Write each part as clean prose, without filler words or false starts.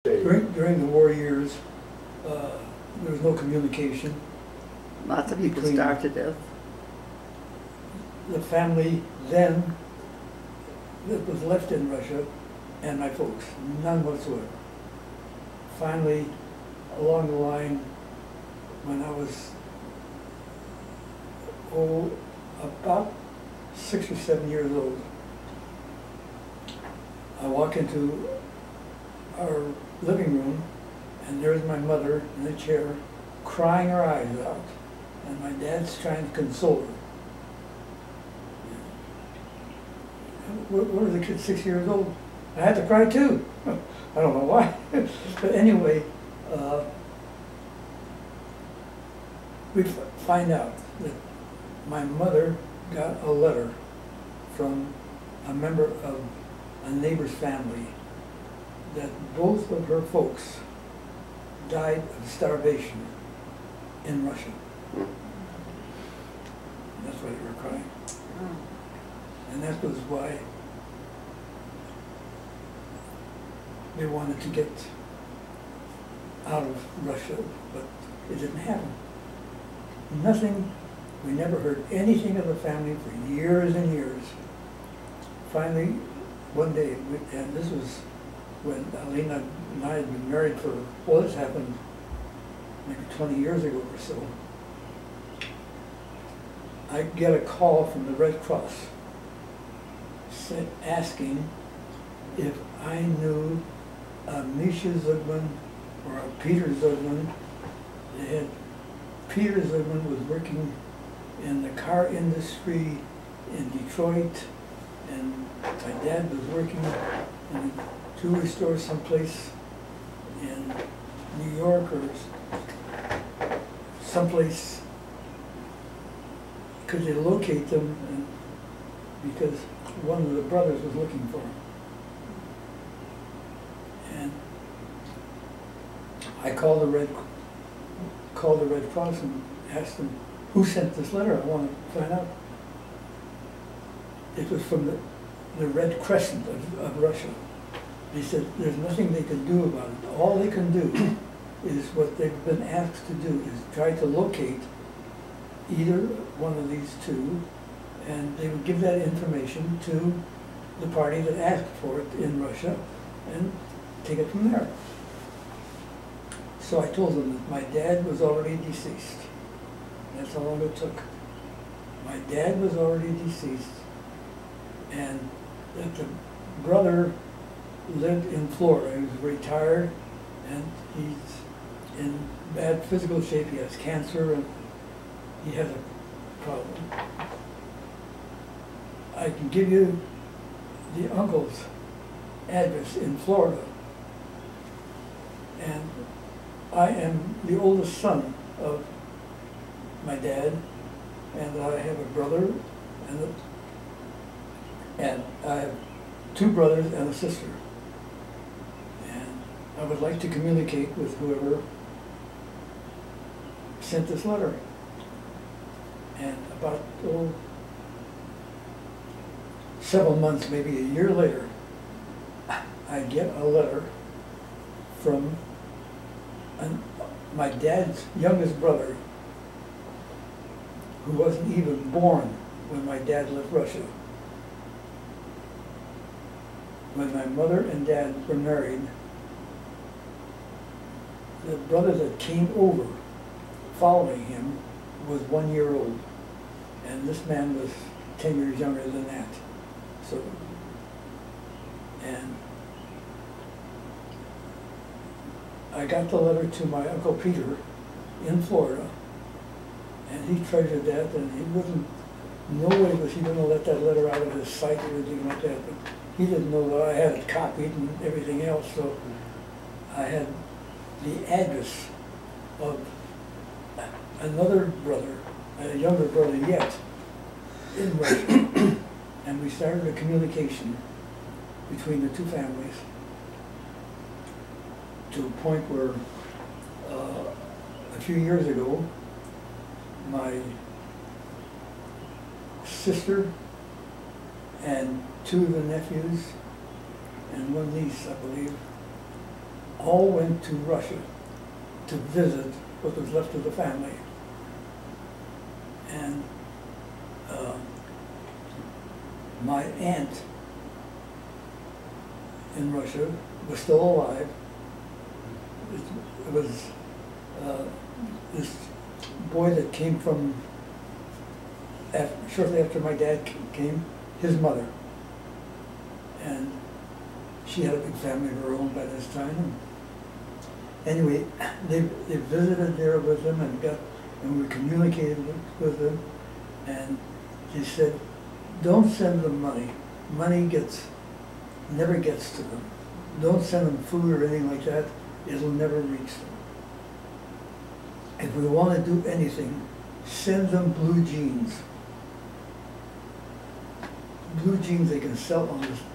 During the war years, there was no communication. Lots of people starved to death. The family then that was left in Russia and my folks, none whatsoever. Finally, along the line, when I was about 6 or 7 years old, I walk into our living room, and there's my mother in a chair, crying her eyes out, and my dad's trying to console her. What was the kid, 6 years old? I had to cry too. I don't know why. But anyway, we find out that my mother got a letter from a member of a neighbor's family that both of her folks died of starvation in Russia. That's why they were crying. And that was why they wanted to get out of Russia, but it didn't happen. Nothing, we never heard anything of the family for years and years. Finally, one day, and this was when Alina and I had been married for, well, this happened maybe 20 years ago or so. I get a call from the Red Cross asking if I knew a Misha Zugman or a Peter Zugman. Peter Zugman was working in the car industry in Detroit, and my dad was working in a jewelry store someplace in New York or someplace. Could they locate them? And because one of the brothers was looking for him. And I called the Red Cross and asked them, who sent this letter? I want to find out. It was from the Red Crescent of Russia. They said there's nothing they can do about it. All they can do is what they've been asked to do, is try to locate either one of these two, and they would give that information to the party that asked for it in Russia and take it from there. So I told them that my dad was already deceased. That's how long it took. My dad was already deceased, and that the brother lived in Florida. He was retired, and he's in bad physical shape. He has cancer, and he has a problem. I can give you the uncle's address in Florida. And I am the oldest son of my dad, and I have a brother, and I have 2 brothers and a sister. And I would like to communicate with whoever sent this letter. And about several months, maybe a year later, I get a letter from my dad's youngest brother, who wasn't even born when my dad left Russia. When my mother and dad were married, the brother that came over following him was 1 year old, and this man was 10 years younger than that. So, and I got the letter to my Uncle Peter in Florida, and he treasured that, and he wasn't, no way was he going to let that letter out of his sight or anything like that, but he didn't know that I had it copied and everything else, so I had the address of another brother, a younger brother yet, in Russia, and we started a communication between the 2 families, to a point where a few years ago, my sister and 2 of the nephews and 1 niece, I believe, all went to Russia to visit what was left of the family. And my aunt in Russia was still alive. It was this boy that came from, shortly after my dad came, his mother. And she had a big family of her own by this time. Anyway, they visited there with him and we communicated with them, and they said, don't send them money. Money never gets to them. Don't send them food or anything like that. It'll never reach them. If we want to do anything, send them blue jeans. Blue jeans they can sell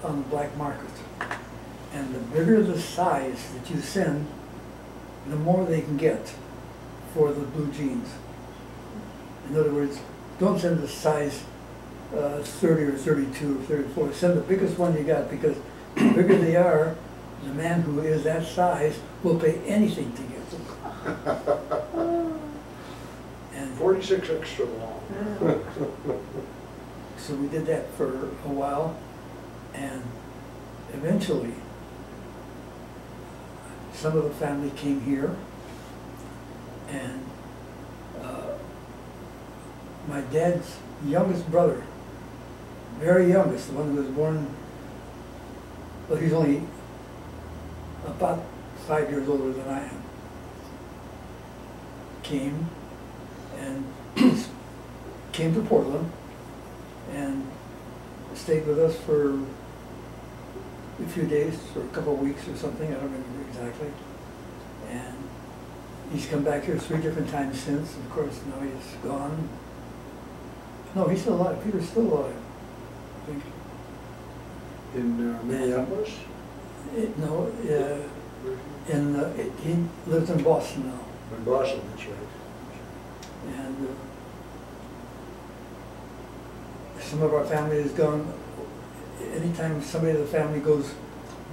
on the black market. And the bigger the size that you send, the more they can get for the blue jeans. In other words, don't send the size 30 or 32 or 34. Send the biggest one you got, because the bigger they are, the man who is that size will pay anything to get them. And 46 extra long. so we did that for a while, and eventually some of the family came here, and my dad's youngest brother, very youngest, the one who was born, well, he's only about 5 years older than I am, came and came to Portland and stayed with us for a few days or a couple of weeks or something, I don't remember exactly. And he's come back here 3 different times since. Of course, now he's gone. No, he's still alive. Peter's still alive, I think. In Minneapolis? No, he lives in Boston now. In Boston, that's right. And some of our family has gone, anytime somebody of the family goes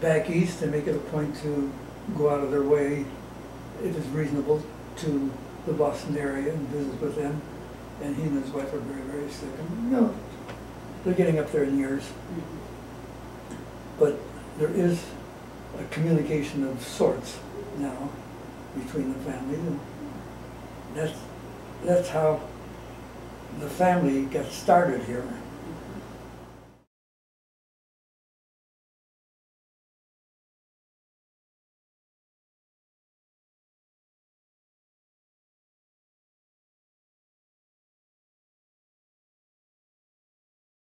back east, they make it a point to go out of their way, if it's reasonable, to the Boston area and visit with them. And he and his wife are very, very sick. And, you know, they're getting up there in years. But there is a communication of sorts now between the families, and that's how the family got started here.